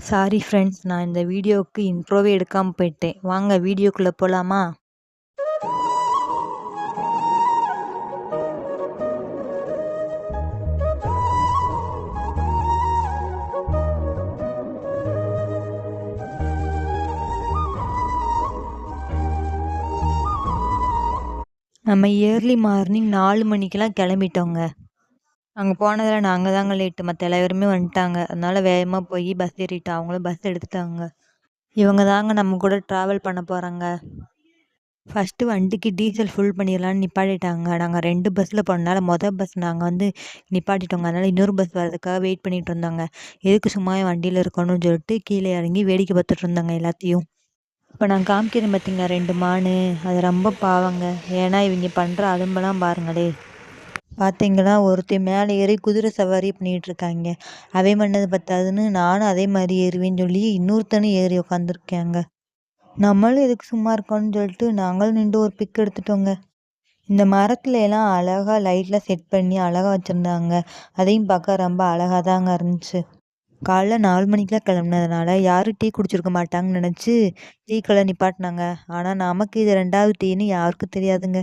Sorry friends, நான் இந்த வீடியோவுக்கு இன்ட்ரோவே எடுக்காமல் போயிட்டேன். வாங்க வீடியோக்குள்ளே போகலாமா? நம்ம ஏர்லி மார்னிங் 4 மணிக்கெல்லாம் கிளம்பிட்டோங்க. அங்கே போனதில் நாங்கள் தாங்க லேட்டு, மற்ற எல்லாருமே வந்துட்டாங்க. அதனால் வேகமாக போய் பஸ் ஏறிட்டோம். அவங்களும் பஸ் எடுத்துட்டாங்க. இவங்க தாங்க நம்ம கூட ட்ராவல் பண்ண போகிறாங்க. ஃபஸ்ட்டு வண்டிக்கு டீசல் ஃபுல் பண்ணிடலான்னு நிப்பாட்டிட்டாங்க. நாங்கள் 2 பஸ்ஸில் போனனால பஸ் நாங்கள் நிப்பாட்டிட்டோங்க. அதனால் இன்னொரு பஸ் வரதுக்காக வெயிட் பண்ணிகிட்டு இருந்தாங்க. எதுக்கு சும்மா வண்டியில் இருக்கணும்னு சொல்லிட்டு கீழே இறங்கி வேடிக்கை பார்த்துட்டு இருந்தாங்க எல்லாத்தையும். இப்போ நான் காமிக்கிறேன் பார்த்தீங்களா 2 மானு, அது ரொம்ப பாவங்க. ஏன்னா இவங்க பண்ணுற அலும்பெல்லாம் பாருங்களே. பார்த்தீங்களா, ஒருத்தர் மேலே ஏறி குதிரை சவாரி பண்ணிகிட்டு இருக்காங்க. அவன் பண்ணது பத்தாதுன்னு நானும் அதே மாதிரி ஏறுவேன்னு சொல்லி இன்னொருத்தனும் ஏறி உட்காந்துருக்காங்க. நம்மளும் எதுக்கு சும்மா இருக்கோன்னு சொல்லிட்டு நாங்களும் நின்று ஒரு பிக் எடுத்துட்டோங்க. இந்த மரத்துல எல்லாம் அழகாக லைட்லாம் செட் பண்ணி அழகாக வச்சுருந்தாங்க. அதையும் பார்க்க ரொம்ப அழகாக தாங்க இருந்துச்சு. காலைல 4 மணிக்கெலாம் கிளம்புனதுனால யாரும் டீ குடிச்சிருக்க மாட்டாங்கன்னு நினச்சி டீ கடை நிப்பாட்டினாங்க. ஆனால் நமக்கு இது 2வது டீன்னு யாருக்கும் தெரியாதுங்க.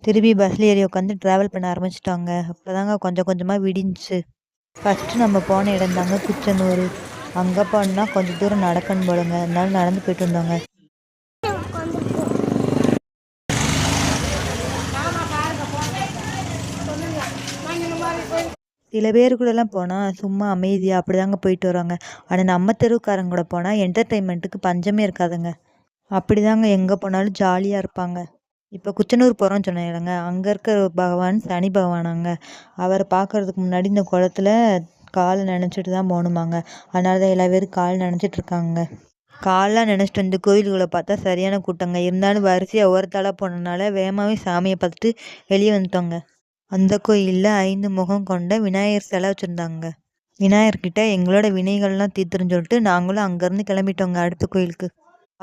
திருப்பி பஸ்ஸில் ஏறி உட்காந்து ட்ராவல் பண்ண ஆரம்பிச்சிட்டாங்க. அப்போ தாங்க கொஞ்சம் கொஞ்சமாக விடிஞ்சிச்சு. ஃபஸ்ட்டு நம்ம போன இடம் தாங்க குச்சனூர். அங்கே போனால் கொஞ்சம் தூரம் நடக்கணும் போலங்க. அதனால நடந்து போயிட்டு வந்தோங்க. சில பேர் கூடலாம் போனால் சும்மா அமைதியாக அப்படி தாங்க போயிட்டு வருவாங்க. ஆனால் நம்ம தெருவுக்காரங்க கூட போனால் என்டர்டெயின்மெண்ட்டுக்கு பஞ்சமே இருக்காதுங்க. அப்படி தாங்க எங்கே போனாலும் ஜாலியாக இருப்பாங்க. இப்போ குச்சனூர் போகிறோன்னு சொன்னேன் இல்லைங்க, அங்கே இருக்கிற பகவான் சனி பகவானாங்க. அவரை பார்க்குறதுக்கு முன்னாடி இந்த குளத்துல காலை நினச்சிட்டு தான் போகணுமாங்க. அதனால தான் எல்லா பேரும் கால் நினச்சிட்டு இருக்காங்க. காலெலாம் நினச்சிட்டு வந்து கோயில்களை பார்த்தா சரியான கூட்டங்க. இருந்தாலும் வரிசையாக ஒவ்வொருத்தாளாக போனதுனால வேகமாகவே சாமியை பார்த்துட்டு வெளியே வந்துட்டோங்க. அந்த கோயிலில் 5 முகம் கொண்ட விநாயகர் சிலை வச்சுருந்தாங்க. விநாயகர்கிட்ட எங்களோட வினைகள்லாம் தீர்த்துருன்னு சொல்லிட்டு நாங்களும் அங்கேருந்து கிளம்பிட்டோங்க அடுத்த கோயிலுக்கு.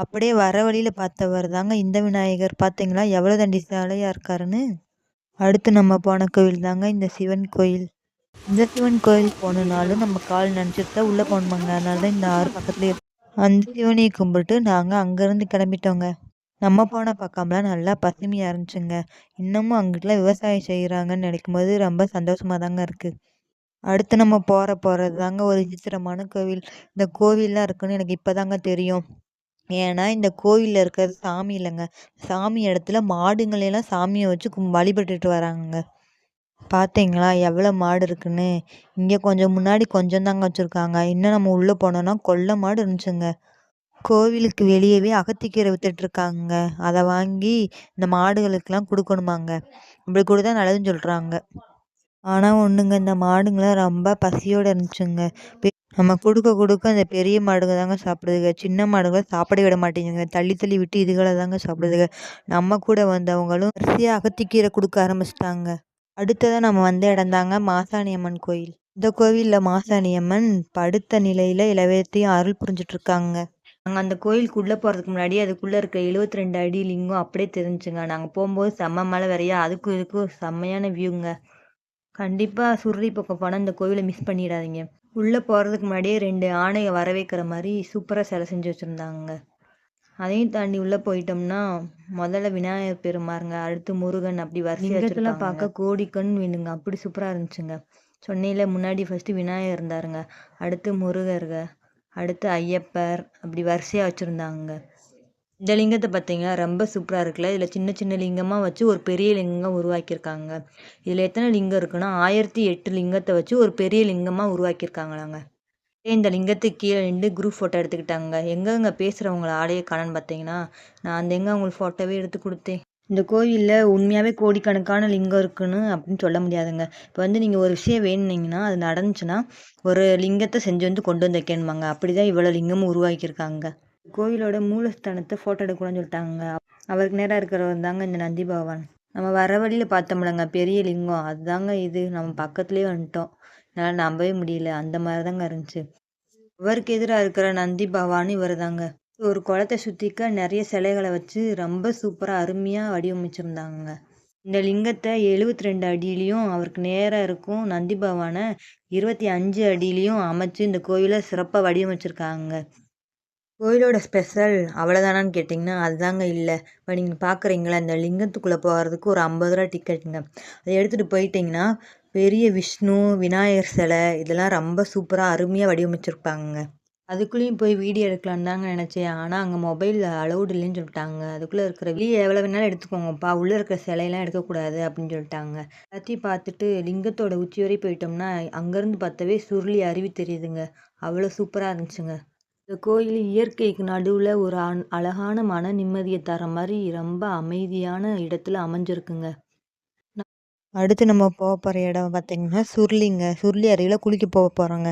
அப்படியே வர வழியில் பார்த்தவர் தாங்க இந்த விநாயகர். பார்த்தீங்களா எவ்வளோ தண்டி சிலையாக இருக்காருன்னு. அடுத்து நம்ம போன கோயில் தாங்க இந்த சிவன் கோயில். இந்த சிவன் கோயில் போனனாலும் நம்ம கால் நினச்சிட்டு தான் உள்ளே போகணுமாங்க. அதனால தான் இந்த ஆறு பக்கத்துலேயே அந்த சிவனையை கும்பிட்டு நாங்கள் அங்கேருந்து கிளம்பிட்டோங்க. நம்ம போன பக்கம்லாம் நல்லா பசுமையாக இருந்துச்சுங்க. இன்னமும் அங்கிட்டலாம் விவசாயம் செய்கிறாங்கன்னு நினைக்கும்போது ரொம்ப சந்தோஷமாக தாங்க இருக்குது. அடுத்து நம்ம போகிறது தாங்க ஒரு விசித்திரமான கோவில். இந்த கோவில்லாம் இருக்குன்னு எனக்கு இப்போ தாங்க தெரியும். ஏன்னா இந்த கோவிலில் இருக்கிறது சாமி இல்லைங்க. சாமி இடத்துல மாடுங்களெல்லாம் சாமியை வச்சு வழிபட்டுட்டு வராங்க. பார்த்தீங்களா எவ்வளோ மாடு இருக்குன்னு. இங்கே கொஞ்சம் முன்னாடி கொஞ்சம் தாங்க வச்சுருக்காங்க. இன்னும் நம்ம உள்ளே போனோன்னா கொல்லை மாடு இருந்துச்சுங்க. கோவிலுக்கு வெளியவே அகத்திக்கீரை வித்துட்ருக்காங்க. அதை வாங்கி இந்த மாடுகளுக்கெல்லாம் கொடுக்கணுமாங்க. இப்படி கொடுத்தா நல்லதுன்னு சொல்கிறாங்க. ஆனால் ஒன்றுங்க, இந்த மாடுங்களாம் ரொம்ப பசியோடு இருந்துச்சுங்க. நம்ம கொடுக்க அந்த பெரிய மாடுங்க தாங்க சாப்பிடுதுங்க. சின்ன மாடுகளை சாப்பிட விட மாட்டேங்குதுங்க. தள்ளி தள்ளி விட்டு இதுகளை தாங்க சாப்பிடுதுங்க. நம்ம கூட வந்தவங்களும் வரிசையாக அகத்திக்கீரை கொடுக்க ஆரம்பிச்சிட்டாங்க. அடுத்ததாக நம்ம வந்த இடம் தாங்க மாசாணி அம்மன் கோயில். இந்த கோவிலில் மாசாணி அம்மன் படுத்த நிலையில் எல்லாத்தையும் அருள் புரிஞ்சிட்ருக்காங்க. நாங்கள் அந்த கோயிலுக்குள்ளே போகிறதுக்கு முன்னாடி அதுக்குள்ளே இருக்க 72 அடி லிங்கம் அப்படியே தெரிஞ்சுங்க. நாங்கள் போகும்போது செம்ம மழை வேறையா, அதுக்கும் இதுக்கும் செம்மையான வியூங்க. கண்டிப்பாக சுருளி பக்கம் போனால் இந்த கோவிலை மிஸ் பண்ணிடாதீங்க. உள்ளே போகிறதுக்கு முன்னாடியே 2 ஆணையை வர வைக்கிற மாதிரி சூப்பராக சிலை செஞ்சு வச்சுருந்தாங்க. அதையும் தாண்டி உள்ளே போயிட்டோம்னா முதல்ல விநாயகர் பெருமாறுங்க, அடுத்து முருகன், அப்படி வருஷத்துலாம் பார்க்க கோடிக்கண் வேணுங்க. அப்படி சூப்பராக இருந்துச்சுங்க. சொன்னையில் முன்னாடி ஃபஸ்ட்டு விநாயகர் இருந்தாருங்க, அடுத்து முருகருங்க, அடுத்து ஐயப்பர், அப்படி வரிசையாக வச்சுருந்தாங்க. இந்த லிங்கத்தை பார்த்தீங்கன்னா ரொம்ப சூப்பராக இருக்குல்ல. இதில் சின்ன சின்ன லிங்கமாக வச்சு ஒரு பெரிய லிங்கம் உருவாக்கியிருக்காங்க. இதில் எத்தனை லிங்கம் இருக்குன்னா 1008 லிங்கத்தை வச்சு ஒரு பெரிய லிங்கமாக உருவாக்கியிருக்காங்களாங்க. இந்த லிங்கத்துக்கு கீழே நின்று குரூப் ஃபோட்டோ எடுத்துக்கிட்டாங்க. எங்கெங்க பேசுகிறவங்கள ஆளையே காணன்னு பார்த்தீங்கன்னா, நான் அந்த அவங்களுக்கு ஃபோட்டோவே எடுத்து கொடுத்தேன். இந்த கோவிலில் உண்மையாகவே கோடிக்கணக்கான லிங்கம் இருக்குன்னு அப்படின்னு சொல்ல முடியாதுங்க. இப்போ நீங்கள் ஒரு விஷயம் வேணுனீங்கன்னா அது நடந்துச்சுன்னா ஒரு லிங்கத்தை செஞ்சு கொண்டு வந்து வைக்கணுமாங்க. அப்படி தான் இவ்வளோ லிங்கமும் உருவாக்கியிருக்காங்க. கோவிலோட மூலஸ்தானத்தை ஃபோட்டோ எடுக்கணும்னு சொல்லிட்டாங்க. அவருக்கு நேராக இருக்கிறவர் தாங்க இந்த நந்தி பகவான். நம்ம வர வழியில் பார்த்தோம்லங்க பெரிய லிங்கம், அதுதாங்க இது. நம்ம பக்கத்துலேயே வந்துட்டோம். என்னால் நம்பவே முடியல, அந்த மாதிரி தாங்க இருந்துச்சு. அவருக்கு எதிராக இருக்கிற நந்தி பகவான் இவர் தாங்க. ஒரு குளத்தை சுற்றிக்க நிறைய சிலைகளை வச்சு ரொம்ப சூப்பராக அருமையாக வடிவமைச்சிருந்தாங்க. இந்த லிங்கத்தை 72 அடியிலையும் அவருக்கு நேரா இருக்கும் நந்தி பகவானை 25 அடியிலையும் அமைச்சு இந்த கோயிலை சிறப்பாக வடிவமைச்சிருக்காங்க. கோயிலோட ஸ்பெஷல் அவ்வளோதானான்னு கேட்டிங்கன்னா அதுதாங்க இல்லை. இப்போ நீங்கள் பார்க்குறீங்களா இந்த லிங்கத்துக்குள்ளே போகிறதுக்கு ஒரு 50 ரூபா டிக்கெட்டுங்க. அதை எடுத்துகிட்டு போயிட்டிங்கன்னா பெரிய விஷ்ணு விநாயகர் சிலை இதெல்லாம் ரொம்ப சூப்பராக அருமையாக வடிவமைச்சிருப்பாங்க. அதுக்குள்ளேயும் போய் வீடியோ எடுக்கலான்னு தாங்க நினச்சேன். ஆனால் அங்கே மொபைல் அலௌடு இல்லைன்னு சொல்லிட்டாங்க. அதுக்குள்ளே இருக்கிற வெளியே எவ்வளோ வேணாலும் எடுத்துக்கோங்கப்பா, உள்ளே இருக்கிற சிலையெல்லாம் எடுக்கக்கூடாது அப்படின்னு சொல்லிட்டாங்க. எல்லாத்தையும் பார்த்துட்டு லிங்கத்தோட உச்சி வரை போயிட்டோம்னா அங்கேருந்து பார்த்தாவே சுருளி அருவி தெரியுதுங்க. அவ்வளோ சூப்பராக இருந்துச்சுங்க. இந்த கோயில் இயற்கைக்கு நடுவில் ஒரு அழகான மன நிம்மதியை தர மாதிரி ரொம்ப அமைதியான இடத்துல அமைஞ்சிருக்குங்க. அடுத்து நம்ம போகிற இடம் பார்த்திங்கன்னா சுருளிங்க. சுருளி அருவியில் குளிக்க போகிறோங்க.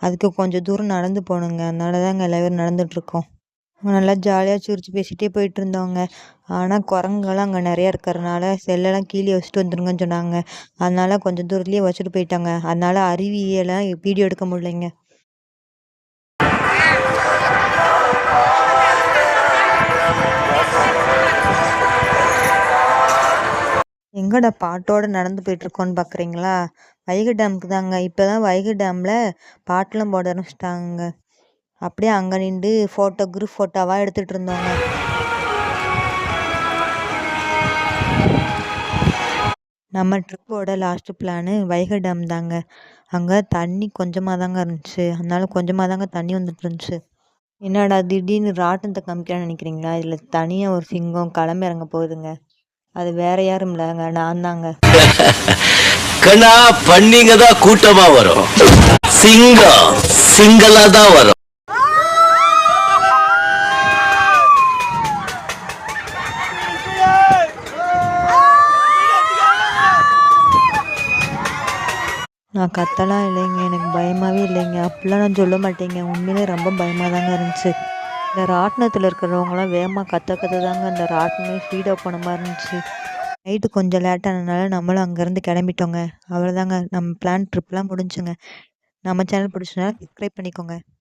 அதுக்கு கொஞ்சம் தூரம் நடந்து போகணுங்க. அதனால தாங்க எல்லோரும் நடந்துகிட்ருக்கோம். நல்லா ஜாலியாக சிரித்து பேசிகிட்டே போயிட்டு இருந்தோங்க. ஆனால் குரங்குலாம் அங்கே நிறையா இருக்கிறனால செல்லெல்லாம் கீழே வச்சுட்டு வந்துடுங்கன்னு சொன்னாங்க. அதனால கொஞ்சம் தூரத்துலேயே வச்சுட்டு போயிட்டாங்க. அதனால அருவியெல்லாம் வீடியோ எடுக்க முடியலைங்க. எங்கடா பாட்டோடு நடந்து போயிட்டுருக்கோன்னு பார்க்குறீங்களா? வைகை டேமுக்கு தாங்க. இப்போ தான் வைகை டேமில் பாட்டெலாம் போட ஆரம்பிச்சிட்டாங்க. அப்படியே அங்கே நின்று குரூப் ஃபோட்டோவாக எடுத்துகிட்டு இருந்தோங்க. நம்ம ட்ரிப்போட லாஸ்ட்டு பிளானு வைகை டேம் தாங்க. அங்கே தண்ணி கொஞ்சமாக தாங்க இருந்துச்சு. அதனால கொஞ்சமாக தாங்க தண்ணி வந்துட்டு இருந்துச்சு. என்னடா திடீர்னு ராட்டினத்தை காமிக்கிறான்னு நினைக்கிறீங்களா? இதில் தனியாக ஒரு சிங்கம் கிளம்பி இறங்க போகுதுங்க. அது வேற யாரும் இல்லைங்க, நான் தாங்க. கண்ணா பண்ணிங்க தான் கூட்டமா வரும், சிங்கம் சிங்களா தான் வரும். நான் கத்தலாம் இல்லைங்க, எனக்கு பயமாகவே இல்லைங்க. அப்படிலாம் நான் சொல்ல மாட்டேங்க. உண்மையிலே ரொம்ப பயமாக தாங்க இருந்துச்சு. இந்த ராட்டினத்தில் இருக்கிறவங்களாம் வேகமாக கத்த தாங்க அந்த ராட்டினமே ஸ்பீடாக போன மாதிரி இருந்துச்சு. நைட்டு கொஞ்சம் லேட்டானதுனால நம்மளும் அங்கேருந்து கிளம்பிட்டோங்க. அவ்வளோதாங்க, நம்ம ட்ரிப்லாம் முடிஞ்சுங்க. நம்ம சேனல் பிடிச்சதுனால சப்ஸ்கிரைப் பண்ணிக்கோங்க.